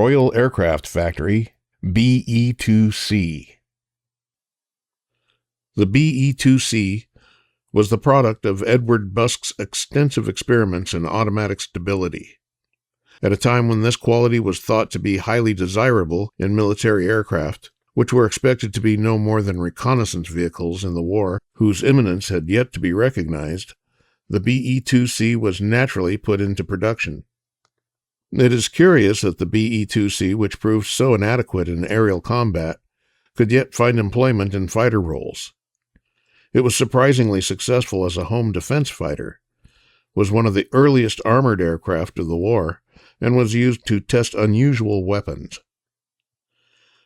Royal Aircraft Factory, B.E.2C. The B.E.2C was the product of Edward Busk's extensive experiments in automatic stability. At a time when this quality was thought to be highly desirable in military aircraft, which were expected to be no more than reconnaissance vehicles in the war whose imminence had yet to be recognized, the B.E.2C was naturally put into production. It is curious that the B.E.2C, which proved so inadequate in aerial combat, could yet find employment in fighter roles. It was surprisingly successful as a home defense fighter, was one of the earliest armored aircraft of the war, and was used to test unusual weapons.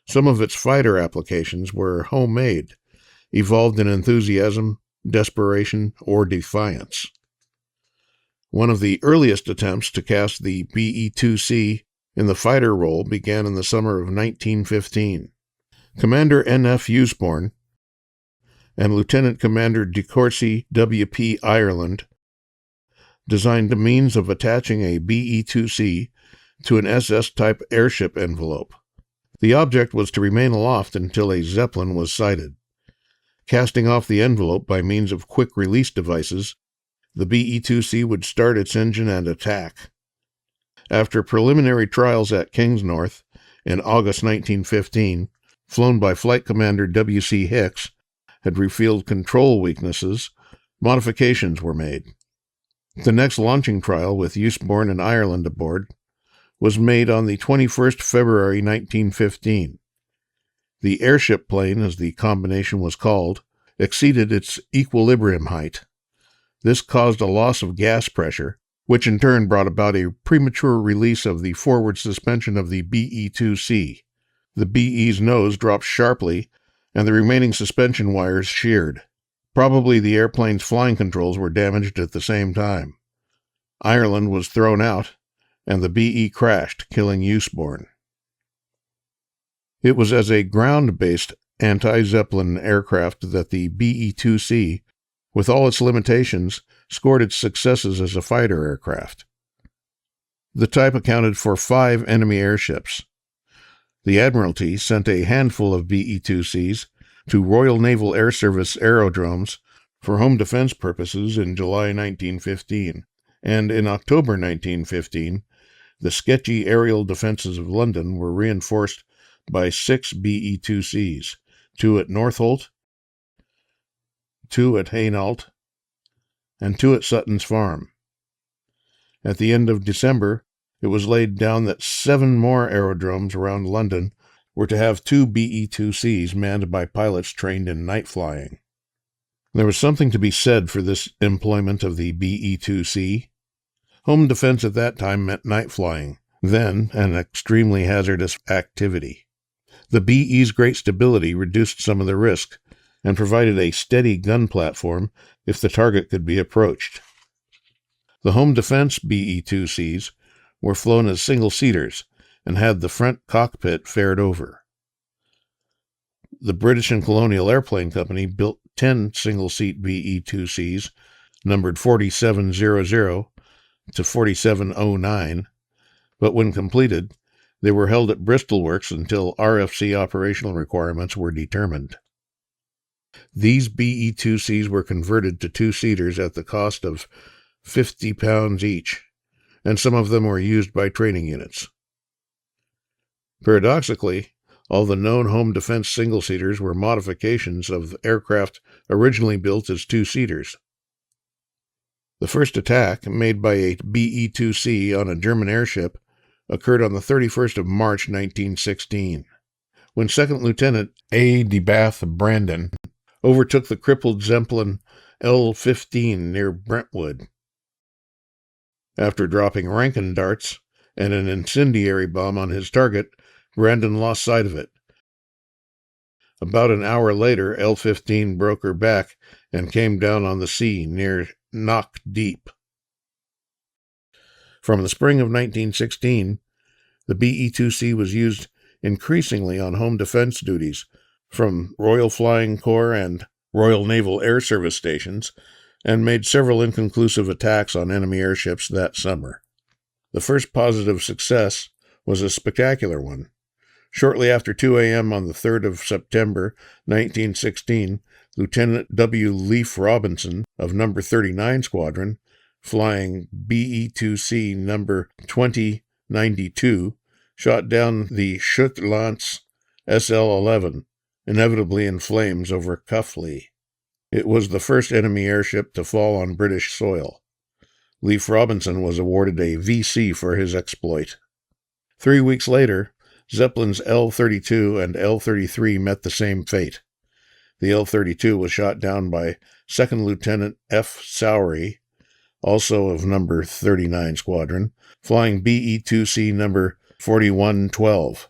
Some of its fighter applications were homemade, evolved in enthusiasm, desperation, or defiance. One of the earliest attempts to cast the B.E.2C in the fighter role began in the summer of 1915. Commander N.F. Usborne and Lieutenant Commander de Courcy W.P. Ireland designed a means of attaching a B.E.2C to an SS-type airship envelope. The object was to remain aloft until a zeppelin was sighted. Casting off the envelope by means of quick-release devices, the B.E.2C would start its engine and attack. After preliminary trials at Kingsnorth in August 1915, flown by Flight Commander W.C. Hicks, had revealed control weaknesses, modifications were made. The next launching trial, with Usborne and Ireland aboard, was made on the 21st February 1915. The airship plane, as the combination was called, exceeded its equilibrium height. This caused a loss of gas pressure, which in turn brought about a premature release of the forward suspension of the B.E.2C. The B.E.'s nose dropped sharply, and the remaining suspension wires sheared. Probably the airplane's flying controls were damaged at the same time. Ireland was thrown out, and the B.E. crashed, killing Usborne. It was as a ground-based anti-zeppelin aircraft that the B.E.2C, with all its limitations, scored its successes as a fighter aircraft. The type accounted for 5 enemy airships. The Admiralty sent a handful of B.E.2Cs to Royal Naval Air Service aerodromes for home defense purposes in July 1915, and in October 1915, the sketchy aerial defenses of London were reinforced by 6 B.E.2Cs, 2 at Northolt, 2 at Hainault, and 2 at Sutton's Farm. At the end of December, it was laid down that 7 more aerodromes around London were to have 2 B.E.2Cs manned by pilots trained in night flying. There was something to be said for this employment of the B.E.2C. Home defense at that time meant night flying, then an extremely hazardous activity. The B.E.'s great stability reduced some of the risk and provided a steady gun platform if the target could be approached. The home defense B.E.2Cs were flown as single-seaters and had the front cockpit fared over. The British and Colonial Airplane Company built 10 single-seat B.E.2Cs, numbered 4700 to 4709, but when completed, they were held at Bristol Works until RFC operational requirements were determined. These B.E.2Cs were converted to 2-seaters at the cost of £50 each, and some of them were used by training units. Paradoxically, all the known home defense single-seaters were modifications of aircraft originally built as 2-seaters. The first attack, made by a B.E.2C on a German airship, occurred on the 31st of March 1916, when Second Lieutenant A. de Bath Brandon overtook the crippled Zeppelin L-15 near Brentwood. After dropping Rankin darts and an incendiary bomb on his target, Brandon lost sight of it. About an hour later, L-15 broke her back and came down on the sea near Knock Deep. From the spring of 1916, the B.E.2C was used increasingly on home defense duties from Royal Flying Corps and Royal Naval Air Service stations, and made several inconclusive attacks on enemy airships that summer. The first positive success was a spectacular one. Shortly after 2 a.m. on the 3rd of September, 1916, Lieutenant W. Leif Robinson of No. 39 Squadron, flying B.E.2C No. 2092, shot down the Schutzlanz SL-11, inevitably in flames over Cuffley. It was the first enemy airship to fall on British soil. Leif Robinson was awarded a V.C. for his exploit. 3 weeks later, Zeppelin's L-32 and L-33 met the same fate. The L-32 was shot down by 2nd Lieutenant F. Sowery, also of No. 39 Squadron, flying B.E.2C No. 4112.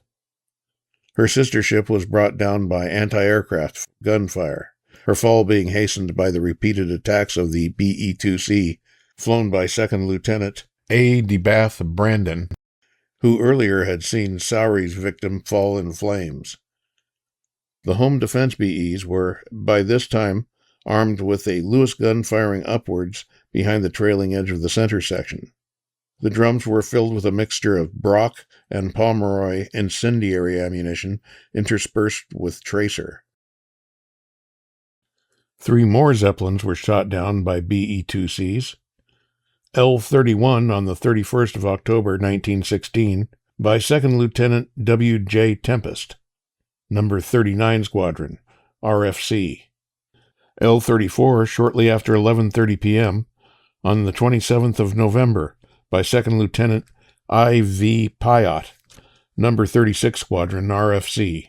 Her sister ship was brought down by anti-aircraft gunfire, her fall being hastened by the repeated attacks of the B.E.2C, flown by 2nd Lieutenant A. de Bath Brandon, who earlier had seen Sowery's victim fall in flames. The home defense BEs were, by this time, armed with a Lewis gun firing upwards behind the trailing edge of the center section. The drums were filled with a mixture of Brock and Pomeroy incendiary ammunition interspersed with tracer. 3 more Zeppelins were shot down by BE-2Cs. L-31 on the 31st of October 1916 by 2nd Lieutenant W.J. Tempest, No. 39 Squadron, RFC. L-34 shortly after 11:30 p.m. on the 27th of November by 2nd Lieutenant I.V. Pyatt, No. 36 Squadron, RFC,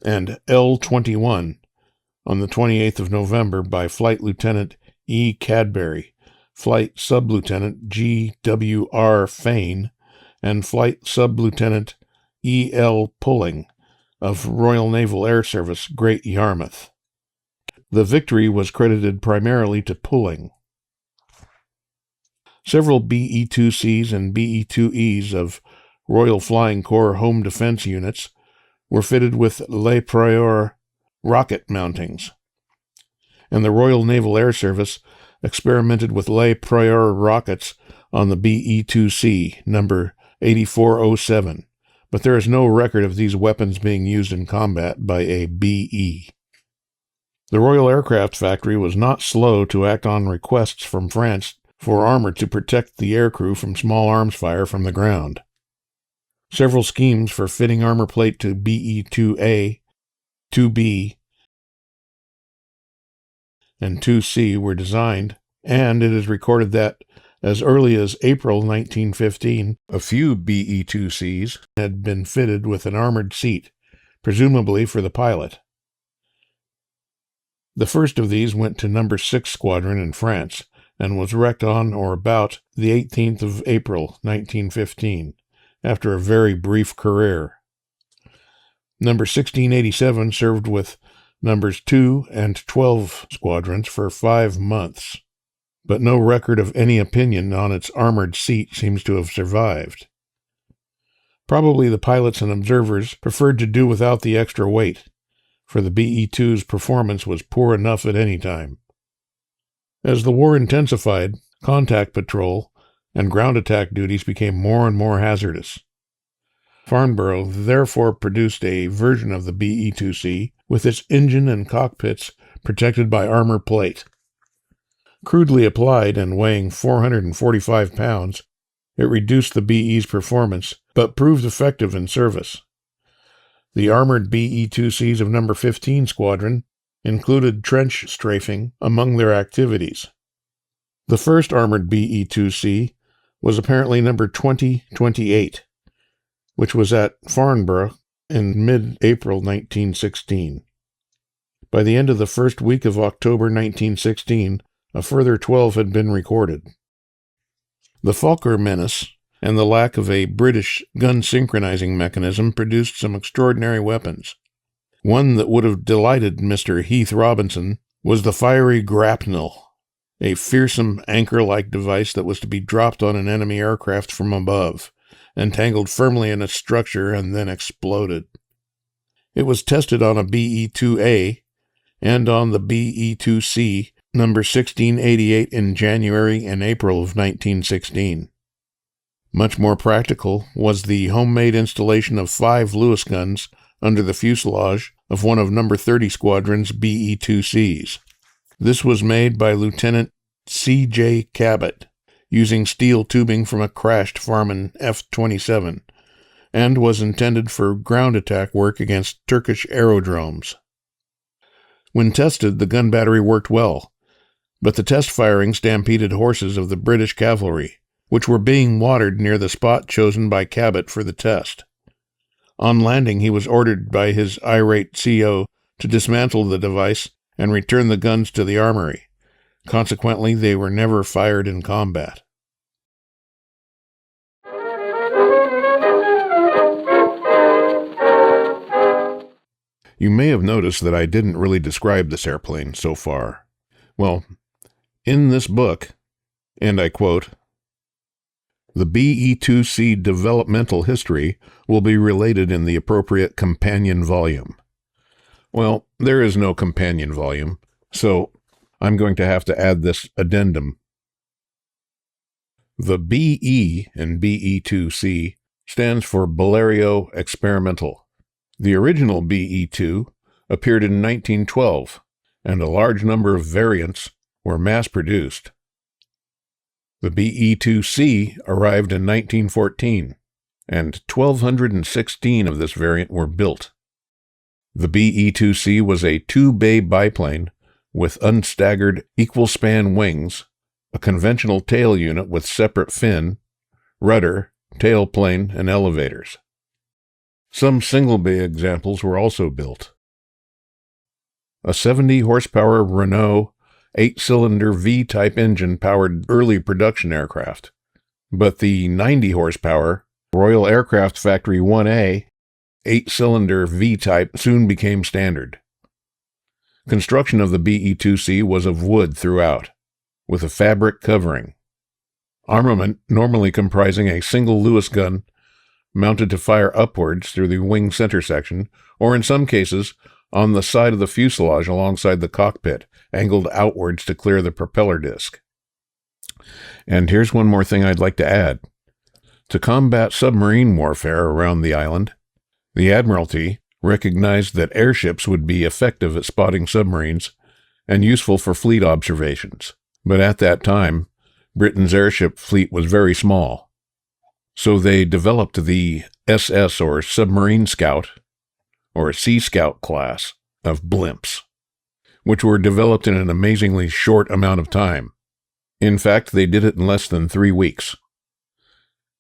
and L-21 on the 28th of November by Flight Lieutenant E. Cadbury, Flight Sub-Lieutenant G.W.R. Fain, and Flight Sub-Lieutenant E.L. Pulling of Royal Naval Air Service, Great Yarmouth. The victory was credited primarily to Pulling. Several BE-2Cs and BE-2Es of Royal Flying Corps home defense units were fitted with Le Prieur rocket mountings, and the Royal Naval Air Service experimented with Le Prieur rockets on the BE-2C, No. 8407, but there is no record of these weapons being used in combat by a BE. The Royal Aircraft Factory was not slow to act on requests from France for armor to protect the aircrew from small arms fire from the ground. Several schemes for fitting armor plate to BE-2A, 2B, and 2C were designed, and it is recorded that, as early as April 1915, a few BE-2Cs had been fitted with an armored seat, presumably for the pilot. The first of these went to No. 6 Squadron in France, and was wrecked on or about the 18th of April 1915, after a very brief career. No. 1687 served with Numbers 2 and 12 Squadrons for 5 months, but no record of any opinion on its armored seat seems to have survived. Probably the pilots and observers preferred to do without the extra weight, for the BE-2's performance was poor enough at any time. As the war intensified, contact patrol and ground attack duties became more and more hazardous. Farnborough therefore produced a version of the BE-2C with its engine and cockpits protected by armor plate. Crudely applied and weighing 445 pounds, it reduced the BE's performance, but proved effective in service. The armored BE-2Cs of No. 15 Squadron included trench strafing among their activities. The first armored BE-2C was apparently No. 2028, which was at Farnborough in mid-April 1916. By the end of the first week of October 1916, a further 12 had been recorded. The Fokker menace and the lack of a British gun synchronizing mechanism produced some extraordinary weapons. One that would have delighted Mr. Heath Robinson was the fiery grapnel, a fearsome anchor-like device that was to be dropped on an enemy aircraft from above, entangled firmly in its structure, and then exploded. It was tested on a BE-2A and on the BE-2C No. 1688 in January and April of 1916. Much more practical was the homemade installation of 5 Lewis guns under the fuselage of one of No. 30 Squadron's B.E.2Cs. This was made by Lieutenant C.J. Cabot, using steel tubing from a crashed Farman F-27, and was intended for ground attack work against Turkish aerodromes. When tested, the gun battery worked well, but the test firing stampeded horses of the British cavalry, which were being watered near the spot chosen by Cabot for the test. On landing, he was ordered by his irate CO to dismantle the device and return the guns to the armory. Consequently, they were never fired in combat. You may have noticed that I didn't really describe this airplane so far. Well, in this book, and I quote, "The B.E.2C developmental history will be related in the appropriate companion volume." Well, there is no companion volume, so I'm going to have to add this addendum. The B.E. in B.E.2C stands for Baleario Experimental. The original B.E.2 appeared in 1912, and a large number of variants were mass-produced. The B.E.2C arrived in 1914, and 1,216 of this variant were built. The B.E.2C was a 2-bay biplane with unstaggered equal-span wings, a conventional tail unit with separate fin, rudder, tailplane, and elevators. Some single-bay examples were also built. A 70-horsepower Renault 8-cylinder V-type engine powered early production aircraft, but the 90-horsepower Royal Aircraft Factory 1A 8-cylinder V-type soon became standard. Construction of the B.E.2C was of wood throughout, with a fabric covering. Armament normally comprising a single Lewis gun mounted to fire upwards through the wing center section, or in some cases, on the side of the fuselage alongside the cockpit, angled outwards to clear the propeller disc. And here's one more thing I'd like to add. To combat submarine warfare around the island, the Admiralty recognized that airships would be effective at spotting submarines and useful for fleet observations. But at that time, Britain's airship fleet was very small. So they developed the SS, or Submarine Scout, or Sea Scout class of blimps, which were developed in an amazingly short amount of time. In fact, they did it in less than 3 weeks.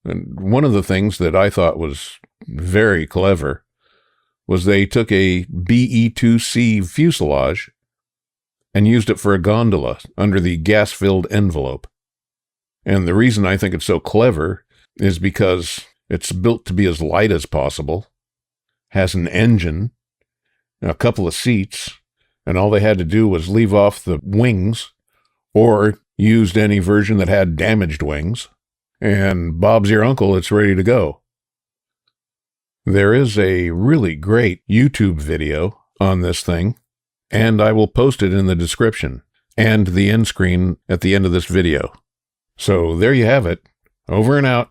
And one of the things that I thought was very clever was they took a B.E.2C fuselage and used it for a gondola under the gas-filled envelope. And the reason I think it's so clever is because it's built to be as light as possible, has an engine, a couple of seats, and all they had to do was leave off the wings, or used any version that had damaged wings, and Bob's your uncle, it's ready to go. There is a really great YouTube video on this thing, and I will post it in the description and the end screen at the end of this video. So there you have it. Over and out.